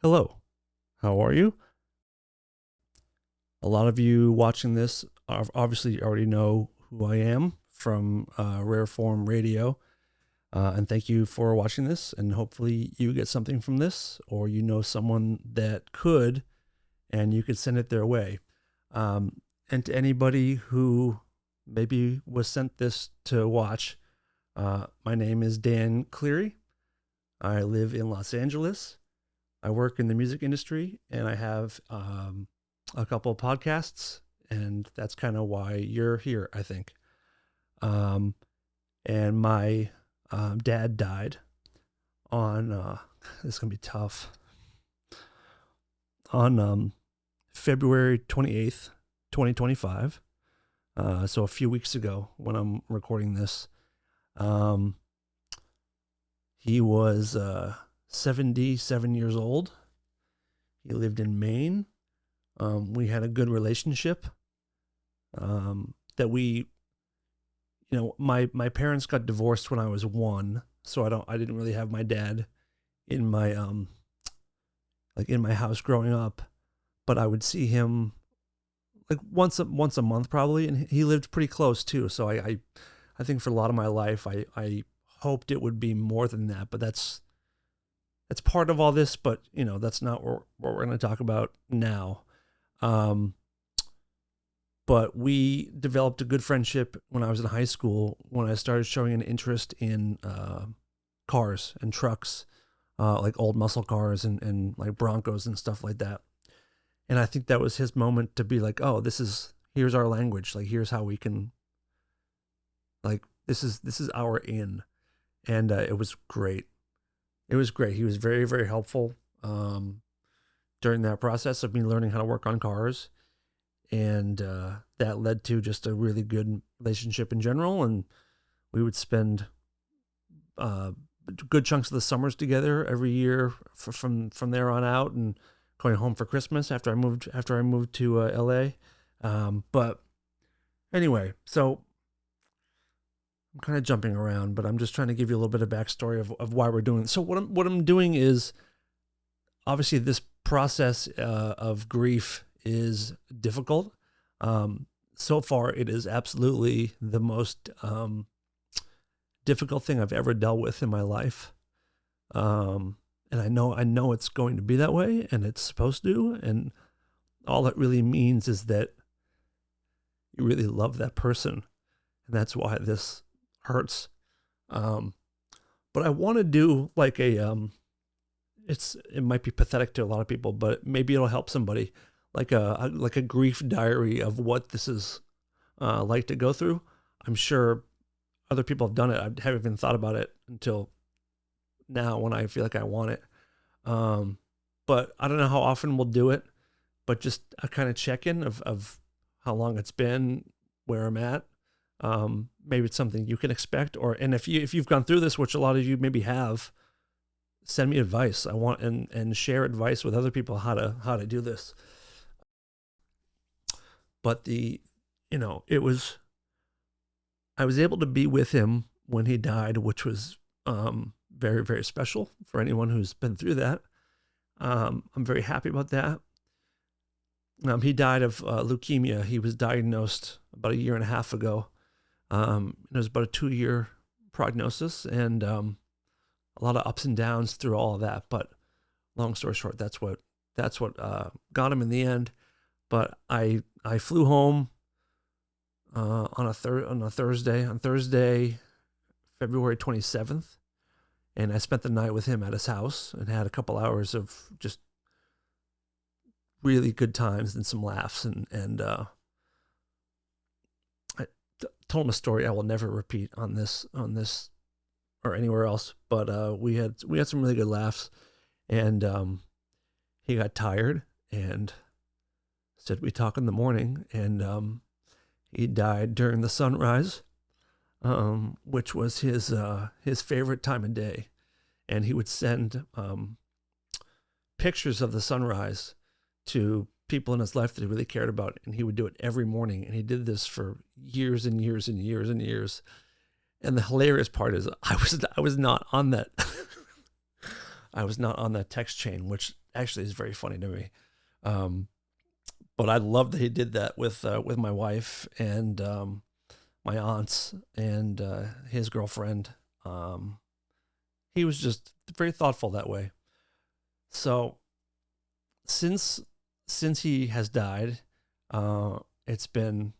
Hello, how are you? A lot of you watching this obviously already know who I am from Rare Form Radio. And thank you for watching this. And hopefully you get something from this, or you know someone that could, and you could send it their way. And to anybody who maybe was sent this to watch, my name is Dan Cleary. I live in Los Angeles. I work in the music industry, and I have a couple of podcasts, and that's kind of why you're here, I think. And my dad died on, this is going to be tough, on February 28th, 2025. So a few weeks ago when I'm recording this. He was 77 years old. He lived in Maine. We had a good relationship. That we, my parents got divorced when I was 1, so I didn't really have my dad in my in my house growing up, but I would see him like once a month probably, and he lived pretty close too. So I think for a lot of my life I hoped it would be more than that, but that's part of all this, but that's not what we're going to talk about now. But we developed a good friendship when I was in high school, when I started showing an interest in cars and trucks, like old muscle cars and like Broncos and stuff like that. And I think that was his moment to be like, oh, here's our language. Like, here's how we can, like, this is our in. And it was great. It was great. He was very, very helpful during that process of me learning how to work on cars. And that led to just a really good relationship in general. And we would spend good chunks of the summers together every year from there on out, and going home for Christmas after I moved to LA. But anyway, so I'm kind of jumping around, but I'm just trying to give you a little bit of backstory of why we're doing this. So what I'm doing is, obviously this process of grief is difficult. So far, it is absolutely the most difficult thing I've ever dealt with in my life. And I know it's going to be that way, and it's supposed to. And all it really means is that you really love that person, and that's why this hurts. But I want to do like it might be pathetic to a lot of people, but maybe it'll help somebody. Like a grief diary of what this is like to go through. I'm sure other people have done it. I haven't even thought about it until now when I feel like I want it. But I don't know how often we'll do it, but just a kind of check-in of how long it's been, where I'm at. Maybe it's something you can expect, and if you've gone through this, which a lot of you maybe have, send me advice. I want and share advice with other people how to do this. But I was able to be with him when he died, which was very, very special for anyone who's been through that. I'm very happy about that. He died of leukemia. He was diagnosed about 1.5 years ago. It was about a 2-year prognosis, and a lot of ups and downs through all of that. But long story short, that's what got him in the end. But I flew home on Thursday, February 27th, and I spent the night with him at his house and had a couple hours of just really good times and some laughs, and I told him a story I will never repeat on this or anywhere else. But we had some really good laughs, and he got tired and said we talk in the morning, and he died during the sunrise, which was his favorite time of day, and he would send pictures of the sunrise to people in his life that he really cared about, and he would do it every morning, and he did this for years and years and years and years. And the hilarious part is I was not on that I was not on that text chain, which actually is very funny to me. But I love that he did that with my wife and my aunts and his girlfriend. He was just very thoughtful that way. So since he has died, it's been.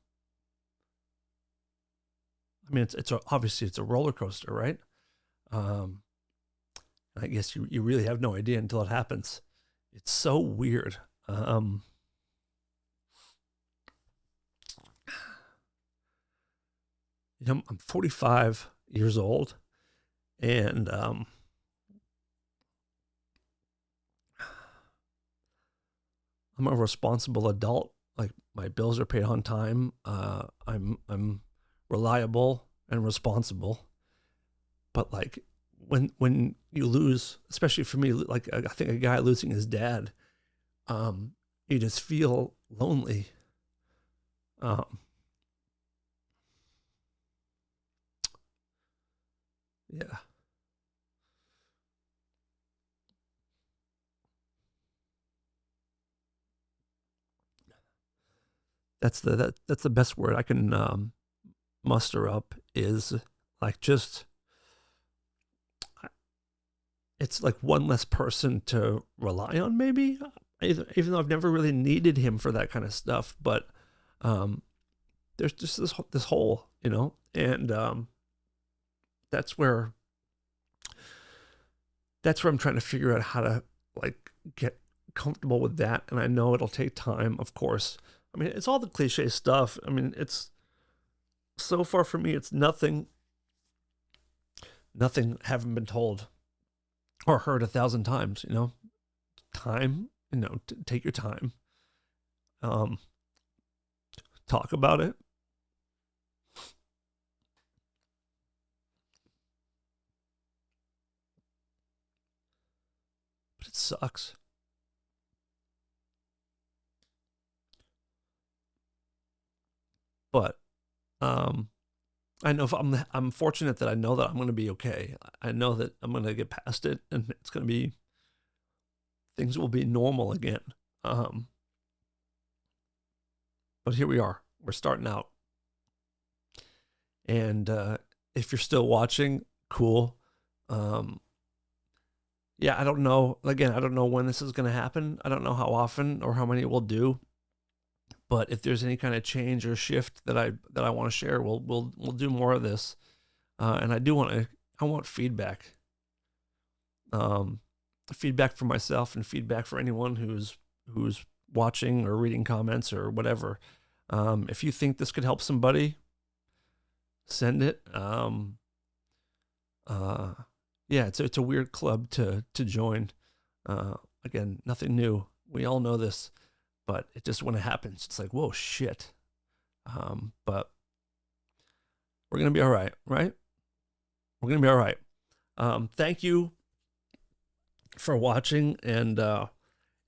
I mean, obviously it's a roller coaster, right? I guess you really have no idea until it happens. It's so weird. I'm 45 years old, and I'm a responsible adult. Like, my bills are paid on time. I'm reliable and responsible. But like, when you lose, especially for me, like I think a guy losing his dad, you just feel lonely. Yeah. That's the best word I can muster up, is like, just, it's like one less person to rely on, maybe, even though I've never really needed him for that kind of stuff. But there's just this hole, and that's where I'm trying to figure out how to, like, get comfortable with that. And I know it'll take time, of course. I mean, it's all the cliche stuff. I mean, it's so far for me, it's nothing haven't been told or heard 1,000 times. Time. Take your time. Talk about it. But it sucks. But I know, if I'm fortunate that I know that I'm going to be okay. I know that I'm going to get past it, and it's going to be, things will be normal again. But here we are. We're starting out. And if you're still watching, cool. Yeah, I don't know. Again, I don't know when this is going to happen. I don't know how often or how many we'll do. But if there's any kind of change or shift that I want to share, we'll do more of this. And I want feedback. Feedback for myself, and feedback for anyone who's watching or reading comments or whatever. If you think this could help somebody, send it. Yeah, it's a weird club to join. Again, nothing new. We all know this, but it just, when it happens, it's like, whoa, shit. But we're gonna be all right, right? We're gonna be all right. Thank you for watching, and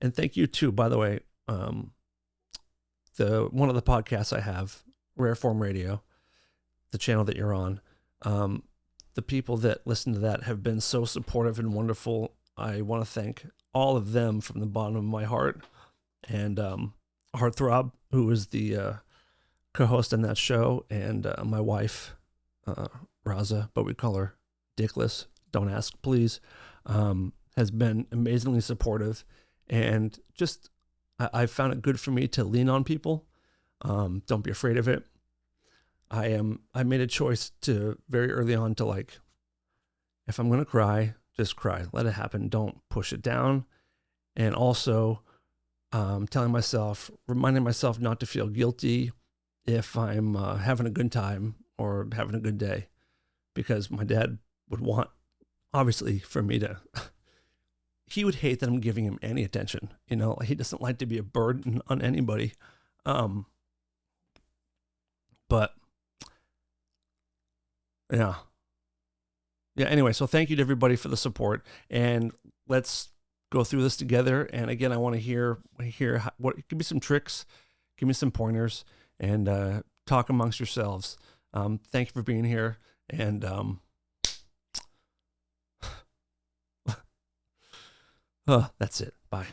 thank you too, by the way. One of the podcasts I have, Rare Form Radio, the channel that you're on. The people that listen to that have been so supportive and wonderful. I want to thank all of them from the bottom of my heart. And Heartthrob, who is the co-host on that show, and my wife, Raza, but we call her Dickless, don't ask, please, has been amazingly supportive. And just, I found it good for me to lean on people. Don't be afraid of it. I made a choice to, very early on, to, like, if I'm going to cry, just cry. Let it happen. Don't push it down. And also, reminding myself not to feel guilty if I'm having a good time or having a good day, because my dad would want, obviously, for me to, he would hate that I'm giving him any attention. He doesn't like to be a burden on anybody. But yeah. Anyway, so thank you to everybody for the support, and let's go through this together. And again, I want to hear give me some tricks, give me some pointers, and talk amongst yourselves. Thank you for being here, and that's it. Bye.